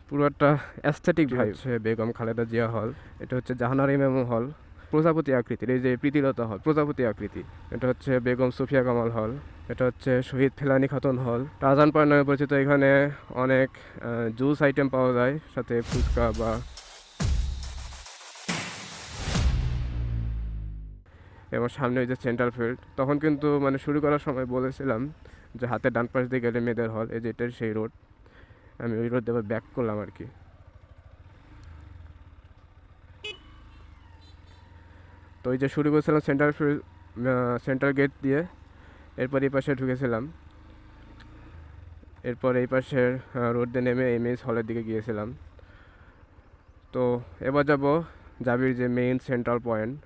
পুরো একটা aesthetic vibe. হচ্ছে বেগম খালেদা জিয়া হল, এটা হচ্ছে জাহানারা ইমাম হল, প্রজাপতি আকৃতির, এই যে প্রীতিলতা হল প্রজাপতি আকৃতি। এটা হচ্ছে বেগম সুফিয়া কামাল হল, এটা হচ্ছে শহীদ ফেলানি খাতুন হল। টারজান পয়েন্ট নামে পরিচিত। এখানে অনেক জুস আইটেম পাওয়া যায়, সাথে ফুচকা বা এবং সামনে ওই যে সেন্ট্রাল ফিল্ড। তখন কিন্তু মানে শুরু করার সময় বলেছিলাম যে হাতের ডান পাশ দিয়ে গেলে মেয়েদের হল, এই যে এটার সেই রোড। আমি ওই রোড দিয়ে ব্যাক করলাম আর কি। তো ওই যে শুরু করেছিলাম সেন্ট্রাল ফিল্ড, সেন্ট্রাল গেট দিয়ে, এরপর এই পাশে ঢুকেছিলাম, এরপর এই পাশের রোড দিয়ে নেমে এমএস হলের দিকে গিয়েছিলাম। তো এবার যাব জাবির যে মেইন সেন্ট্রাল পয়েন্ট,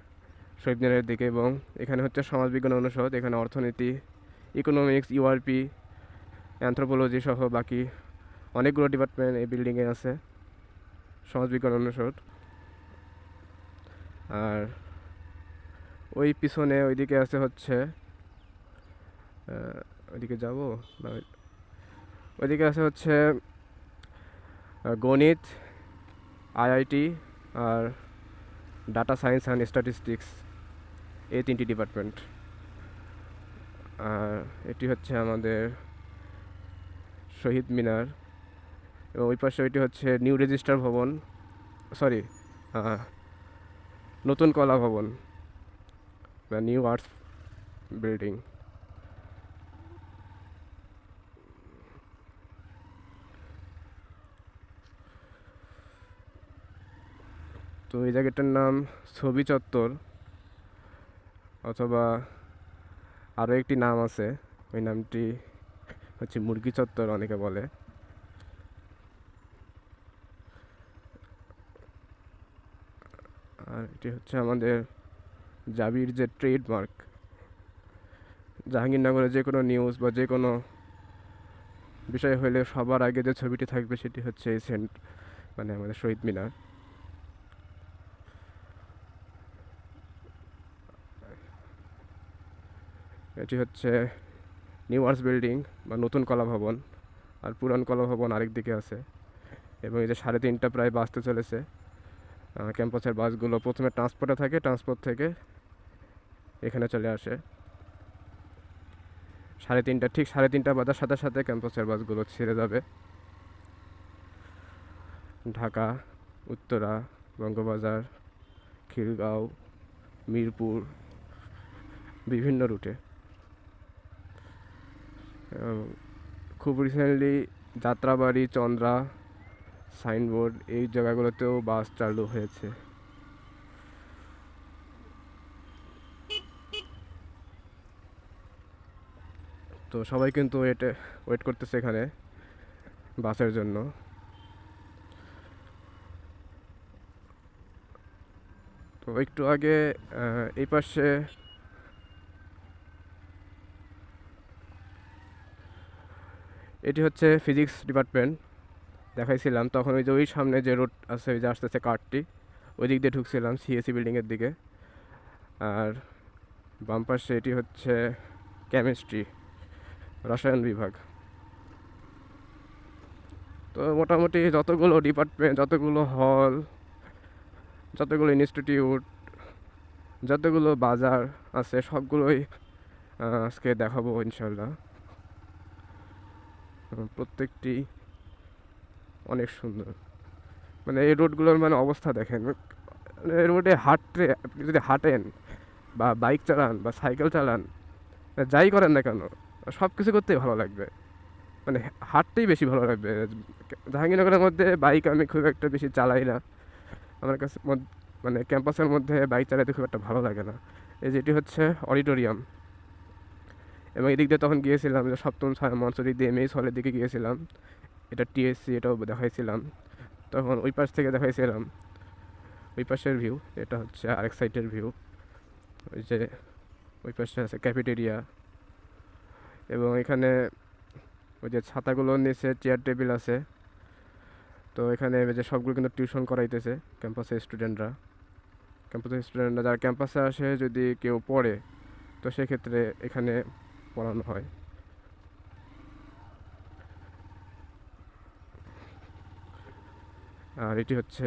শহীদ মিনারের দিকে। এবং এখানে হচ্ছে সমাজবিজ্ঞান অনুষদ, এখানে অর্থনীতি, ইকোনমিক্স, ইউআরপি, অ্যানথ্রোপোলজি সহ বাকি অনেকগুলো ডিপার্টমেন্ট এই বিল্ডিংয়ে আছে, সমাজবিজ্ঞান অনুষদ। আর ওই পিছনে ওইদিকে আছে হচ্ছে ওইদিকে যাব না, ওইদিকে আছে হচ্ছে গণিত, আইআইটি আর ডাটা সায়েন্স অ্যান্ড স্ট্যাটিস্টিক্স, এই তিনটি ডিপার্টমেন্ট। আর এটি হচ্ছে আমাদের শহীদ মিনার, এবং ওই পাশে ওইটি হচ্ছে নিউ রেজিস্ট্রার ভবন, সরি নতুন কলা ভবন বা নিউ আর্টস বিল্ডিং। তো এই জায়গাটার নাম ছবি চত্বর, অথবা আরও একটি নাম আছে, ওই নামটি হচ্ছে মুরগি চত্বর অনেকে বলে। আর এটি হচ্ছে আমাদের জাবির যে ট্রেডমার্ক, জাহাঙ্গীরনগরে যে কোনো নিউজ বা যে কোনো বিষয় হলে সবার আগে যে ছবিটি থাকবে সেটি হচ্ছে এই মানে আমাদের শহীদ মিনার। এটি হচ্ছে নিউ আর্টস বিল্ডিং বা নতুন কলা ভবন, আর পুরান কলা ভবন আরেক দিকে আছে। এবং এই যে 3:30 প্রায় বাসতে চলেছে, ক্যাম্পাসের বাসগুলো প্রথমে ট্রান্সপোর্টে থাকে, ট্রান্সপোর্ট থেকে এখানে চলে আসে 3:30, ঠিক 3:30 বাজার সাথে সাথে ক্যাম্পাসের বাসগুলো ছেড়ে যাবে ঢাকা, উত্তরা, বঙ্গবাজার, খিলগাঁও, মিরপুর, বিভিন্ন রুটে। খুব রিসেন্টলি যাত্রাবাড়ি, চন্দ্রা, সাইনবোর্ড, এই জায়গাগুলোতেও বাস চালু হয়েছে। তো সবাই কিন্তু ওয়েট করতেছে এখানে বাসের জন্য। তো একটু আগে এই পাশে এটি হচ্ছে ফিজিক্স ডিপার্টমেন্ট দেখাইছিলাম তখন। ওই যে ওই সামনে যে রোড আছে, ওই যে আসতেছে কারটি, ওই দিক দিয়ে ঢুকছিলাম সিএসসি বিল্ডিংয়ের দিকে। আর বাম পাশে এটি হচ্ছে কেমিস্ট্রি, রসায়ন বিভাগ। তো মোটামুটি যতগুলো ডিপার্টমেন্ট, যতগুলো হল, যতগুলো ইনস্টিটিউট, যতগুলো বাজার আছে সবগুলোই আজকে দেখাবো ইনশাল্লাহ। প্রত্যেকটি অনেক সুন্দর। মানে এই রোডগুলোর মানে অবস্থা দেখেন, এই রোডে হাঁটতে, আপনি যদি হাঁটেন বা বাইক চালান বা সাইকেল চালান, যাই করেন না কেন, সব কিছু করতেই ভালো লাগবে। মানে হাঁটতেই বেশি ভালো লাগবে। জাহাঙ্গীরনগরের মধ্যে বাইক আমি খুব একটা বেশি চালাই না, আমার কাছে মানে ক্যাম্পাসের মধ্যে বাইক চালাতে খুব একটা ভালো লাগে না। এই যেটি হচ্ছে অডিটোরিয়াম, এবং এদিক দিয়ে তখন গিয়েছিলাম যে সপ্তম ছায়া মঞ্চ দিক দিয়ে এমএস হলের দিকে গিয়েছিলাম। এটা টিএসসি, এটাও দেখাইছিলাম তখন। ওই পাশ থেকে দেখাইছিলাম ওই পাশের ভিউ, এটা হচ্ছে আরেক সাইডের ভিউ। ওই যে ওই পাশে আছে ক্যাফেটেরিয়া, এবং এখানে ওই যে ছাতাগুলোর নিচে চেয়ার টেবিল আছে। তো এখানে যে সবগুলো কিন্তু টিউশন করাইতেছে ক্যাম্পাসের স্টুডেন্টরা যারা ক্যাম্পাসে আসে, যদি কেউ পড়ে তো সেক্ষেত্রে এখানে পড়ানো হয়। আর এটি হচ্ছে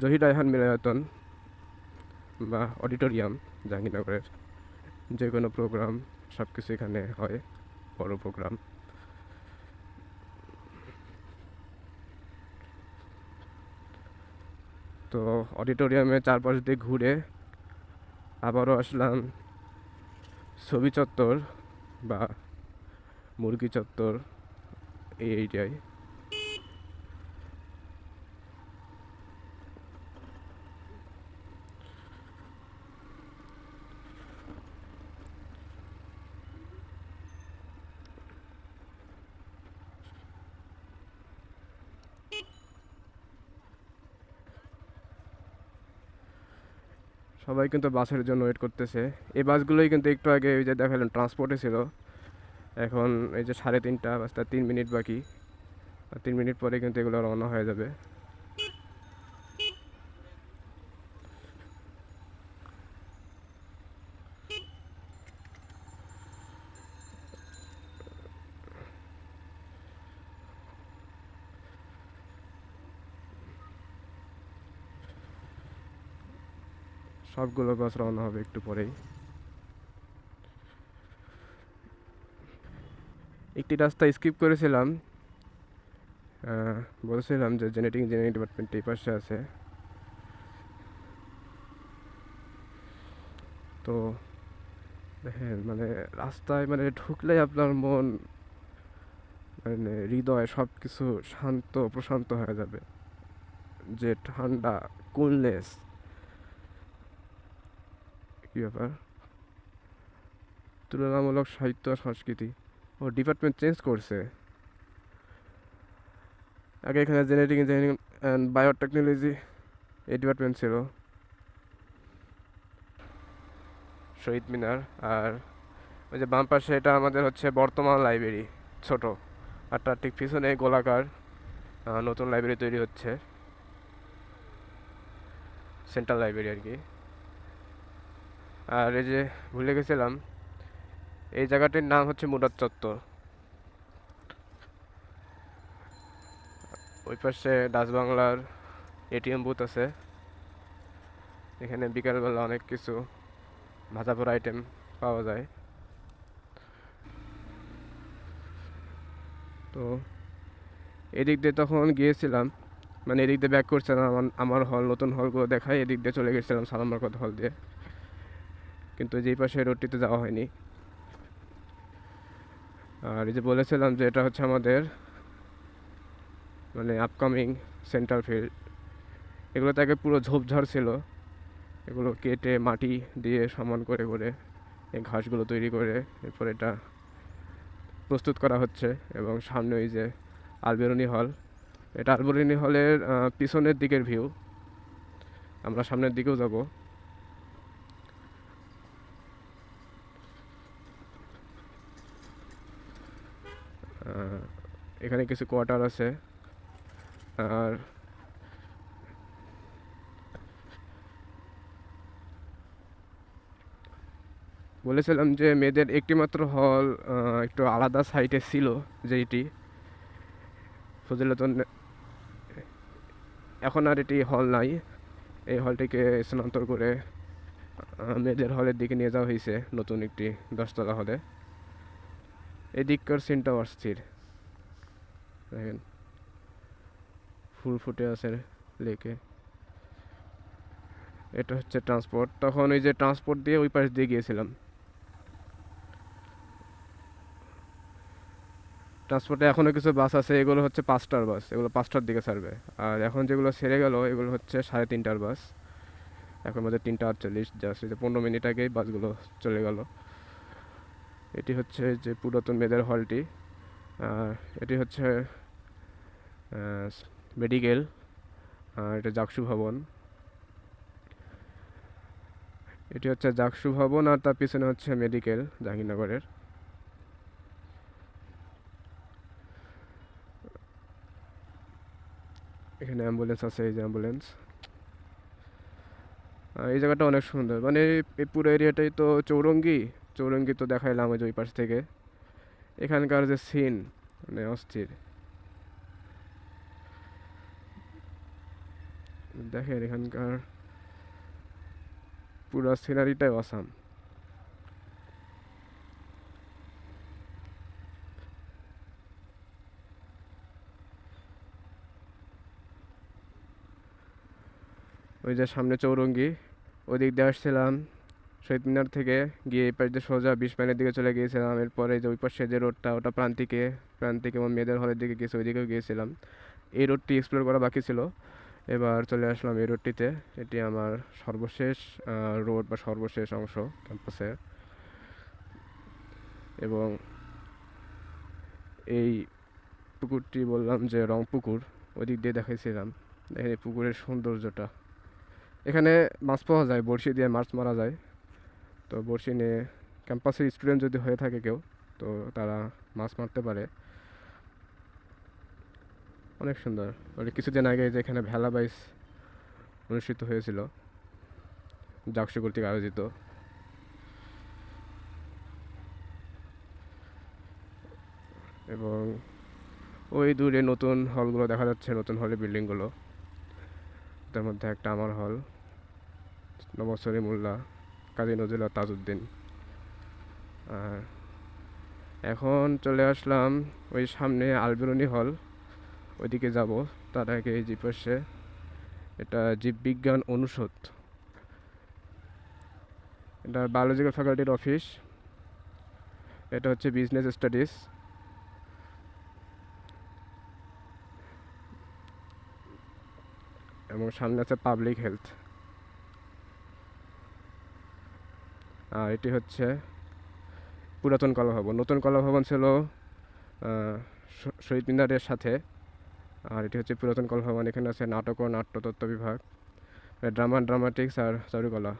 জহির রায়হান মিলনায়তন বা অডিটোরিয়াম জাহাঙ্গীরনগরের। যে কোনো প্রোগ্রাম সব কিছু এখানে হয়, বড় প্রোগ্রাম। তো অডিটোরিয়ামে চারপাশ দিয়ে ঘুরে আবারও আসলাম ছবি চত্বর বা মুরগি চত্বর, এই এরিয়ায়। সবাই কিন্তু বাসের জন্য ওয়েট করতেছে। এই বাসগুলোই কিন্তু একটু আগে ওই যে দেখালাম ট্রান্সপোর্টে ছিল। এখন এই যে 3:30 বাজতে 3 মিনিট বাকি, আর 3 মিনিট পরে কিন্তু এগুলো রওনা হয়ে যাবে। সবগুলো বাস রওনা হবে একটু পরেই। একটি রাস্তা স্কিপ করেছিলাম, বলছিলাম যে জেনেটিক ইঞ্জিনিয়ারিং ডিপার্টমেন্ট এই পাশে আছে। তো দেখেন মানে রাস্তায় মানে ঢুকলেই আপনার মন মানে হৃদয় সব কিছু শান্ত প্রশান্ত হয়ে যাবে। যে ঠান্ডা, কুলনেস, কী ব্যাপার, তুলনামূলক সাহিত্য আর সংস্কৃতি। ও ডিপার্টমেন্ট চেঞ্জ করছে। আগে এখানে জেনেটিক ইঞ্জিনিয়ারিং অ্যান্ড বায়োটেকনোলজি এই ডিপার্টমেন্ট ছিল। শহীদ মিনার, আর ওই যে বাম পাশে এটা আমাদের হচ্ছে বর্তমান লাইব্রেরি, ছোট। আর তার ঠিক পিছনে গোলাকার নতুন লাইব্রেরি তৈরি হচ্ছে, সেন্ট্রাল লাইব্রেরি আর কি। আর এই যে ভুলে গেছিলাম, এই জায়গাটির নাম হচ্ছে মুরাদ চত্বর। ওই পাশে ডাচ বাংলার এটিএম বুথ আছে। এখানে বিকালবেলা অনেক কিছু ভাজা পোড়া আইটেম পাওয়া যায়। তো এদিক দিয়ে তখন গিয়েছিলাম, মানে এদিক দিয়ে ব্যাক করছিলাম, আমার হল নতুন হলগুলো দেখায়, এদিক দিয়ে চলে গেছিলাম সালাম বরকত হল দিয়ে। কিন্তু যেই পাশে রোডটিতে যাওয়া হয়নি। আর এই যে বলেছিলাম যে এটা হচ্ছে আমাদের মানে আপকামিং সেন্ট্রাল ফিল্ড। এগুলোতে আগে পুরো ঝোপঝাড় ছিল, এগুলো কেটে মাটি দিয়ে সমান করে করে এই ঘাসগুলো তৈরি করে এরপর এটা প্রস্তুত করা হচ্ছে। এবং সামনে ওই যে আলবেরুনি হল, এটা আলবেরুনি হলের পিছনের দিকের ভিউ। আমরা সামনের দিকেও যাব। এখানে কিছু কোয়ার্টার আছে। আর বলেছিলাম যে মেয়েদের একটি মাত্র হল একটু আলাদা সাইটে ছিল, যেইটি ফজিলাতুন। এখন আর এটি হল নাই, এই হলটিকে স্থানান্তর করে মেয়েদের হলের দিকে নিয়ে যাওয়া হয়েছে, নতুন একটি 10তলা হলে। এদিককার সিনটাও অস্থির, দেখেন ফুল ফুটে আছে লেকে। এটা হচ্ছে ট্রান্সপোর্ট। তখন ওই যে ট্রান্সপোর্ট দিয়ে ওই পাশ দিয়ে গিয়েছিলাম। ট্রান্সপোর্টে এখনও কিছু বাস আছে, এগুলো হচ্ছে 5টার বাস, এগুলো 5টার দিকে ছাড়বে। আর এখন যেগুলো ছেড়ে গেল এগুলো হচ্ছে 3:30টার বাস। এখন মধ্যে 3:48, জাস্ট 15 মিনিট আগেই বাসগুলো চলে গেল। এটি হচ্ছে যে পুরাতন মেয়েদের হলটি। আর এটি হচ্ছে মেডিকেল, আর এটা জাকসু ভবন। এটি হচ্ছে জাকসু ভবন, আর তার পিছনে হচ্ছে মেডিকেল জাহাঙ্গীরনগরের। এখানে অ্যাম্বুলেন্স আছে, এই যে অ্যাম্বুলেন্স। এই জায়গাটা অনেক সুন্দর, মানে এই পুরো এরিয়াটাই তো চৌরঙ্গি। চৌরঙ্গি তো দেখাইলাম ওই যে ওই পাশ থেকে। এখানকার যে সিন, মানে অস্থির। দেখেন এখানকার পুরো সিনারিটাই অসাম। ওই যে সামনে চৌরঙ্গি, ওই দিক দিয়ে আসছিলাম শহীদ মিনার থেকে, গিয়ে এই পাশ দিয়ে সোজা 20 মাইলের দিকে চলে গিয়েছিলাম। এরপরে যে ওই পাশে যে রোডটা, ওটা প্রান্তিকে, প্রান্তিকে এবং মেয়েদের হলের দিকে গেছে, ওই দিকেও গিয়েছিলাম। এই রোডটি এক্সপ্লোর করা বাকি ছিল, এবার চলে আসলাম এই রোডটিতে। এটি আমার সর্বশেষ রোড বা সর্বশেষ অংশ ক্যাম্পাসের। এবং এই পুকুরটি বললাম যে রং পুকুর, ওই দিক দিয়ে দেখাইছিলাম। দেখেন এই পুকুরের সৌন্দর্যটা। এখানে মাছ পাওয়া যায়, বড়শি দিয়ে মাছ মারা যায়। তো বড়শি নিয়ে ক্যাম্পাসের স্টুডেন্ট যদি হয়ে থাকে কেউ, তো তারা মাছ মারতে পারে। অনেক সুন্দর। ওটা কিছুদিন আগে যে এখানে ভেলা বাইস অনুষ্ঠিত হয়েছিল, জাকসু কর্তৃক আয়োজিত। এবং ওই দূরে নতুন হলগুলো দেখা যাচ্ছে, নতুন হলের বিল্ডিংগুলো। তার মধ্যে একটা আমার হল, নবাব সলিমুল্লাহ, কাজী নজরুল, তাজউদ্দিন। আর এখন চলে আসলাম ওই সামনে আলবেরুনি হল, ওইদিকে যাব। তার আগে এই যে পাশে এটা জীববিজ্ঞান অনুষদ, এটা বায়োলজিক্যাল ফ্যাকাল্টির অফিস। এটা হচ্ছে বিজনেস স্টাডিজ। এবং সামনে আছে পাবলিক হেলথ। আর এটি হচ্ছে পুরাতন কলা ভবন। নতুন কলা ভবন ছিল শহীদ মিনারের সাথে। আর এটি হচ্ছে পুরাতন কলা ভবন। এখানে আছে নাটক ও নাট্যতত্ত্ব বিভাগ, ড্রামা, ড্রামাটিক্স আর চারুকলা।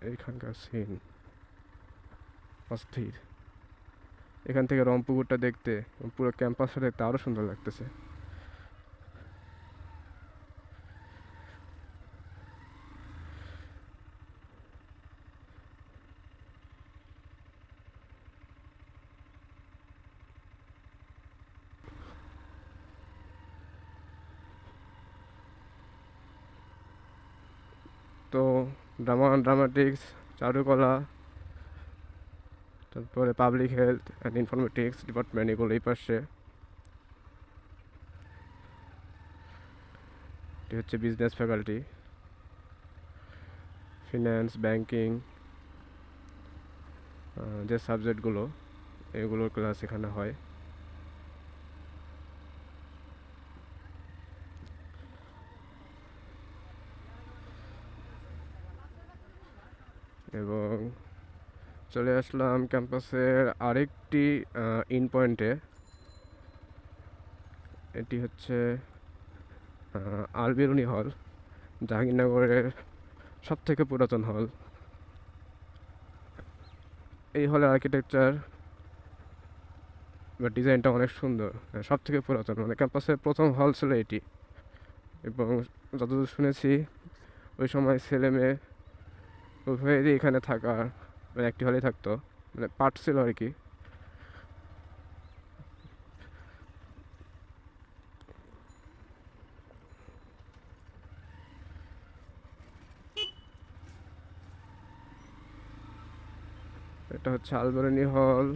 এইখানকার সিন অস্থির। এখান থেকে রংপুকুরটা দেখতে, পুরো ক্যাম্পাসটা দেখতে আরও সুন্দর লাগতেছে। তো ড্রামা, ড্রামাটিক্স, চারুকলা, তারপরে public health and informatics department, এগুলো এই পাশে। এটি হচ্ছে বিজনেস ফ্যাকাল্টি, ফিন্যান্স, ব্যাংকিং, যে সাবজেক্টগুলো, এগুলোর ক্লাস এখানে হয়। এবং চলে আসলাম ক্যাম্পাসের আরেকটি ইন পয়েন্টে। এটি হচ্ছে আলবেরুনি হল, জাহাঙ্গীরনগরের সবথেকে পুরাতন হল। এই হলের আর্কিটেকচার বা ডিজাইনটা অনেক সুন্দর, সবথেকে পুরাতন, মানে ক্যাম্পাসের প্রথম হল ছিল এটি। এবং যতদূর শুনেছি, ওই সময় ছেলে মেয়ে উভয়েরই এখানে থাকা, মানে একটি হলেই থাকতো, মানে পার্ট ছিল আর কি। এটা হচ্ছে আলবেরুনি হল।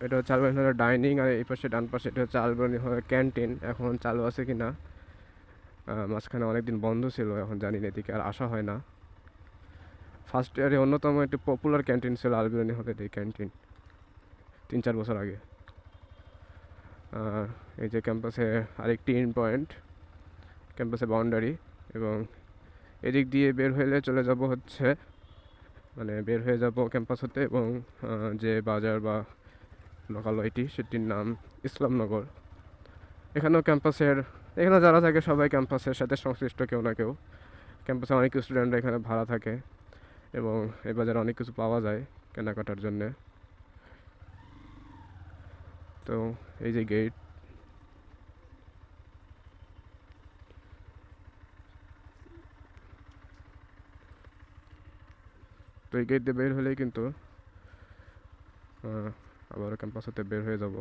এটা হচ্ছে আলবেরুনি হলের ডাইনিং, আর এই পাশে ডান পাশে এটা হচ্ছে আলবেরুনি হলের ক্যান্টিন। এখন চালু আছে কি না, মাঝখানে অনেকদিন বন্ধ ছিল, এখন জানি না, এদিকে আর আসা হয় না। ফার্স্ট ইয়ারে অন্যতম একটি পপুলার ক্যান্টিন ছিল আলবেরুনি হলের এই ক্যান্টিন, 3-4 বছর আগে। আর এই যে ক্যাম্পাসে আরেকটি ইন পয়েন্ট, ক্যাম্পাসে বাউন্ডারি। এবং এদিক দিয়ে বের হলে চলে যাব হচ্ছে, মানে বের হয়ে যাব ক্যাম্পাস হতে, এবং যে বাজার বা লোকালয়টি, সেটির নাম ইসলামনগর। এখানেও ক্যাম্পাসের, এখানে যারা থাকে সবাই ক্যাম্পাসের সাথে সংশ্লিষ্ট কেউ না কেউ। ক্যাম্পাসে অনেক স্টুডেন্টরা এখানে ভাড়া থাকে, এবং এই বাজারে অনেক কিছু পাওয়া যায় কেনাকাটার জন্যে। তো এই যে গেট, তো এই গেট দিয়ে বের হলেই কিন্তু আবার ক্যাম্পাস হতে বের হয়ে যাব।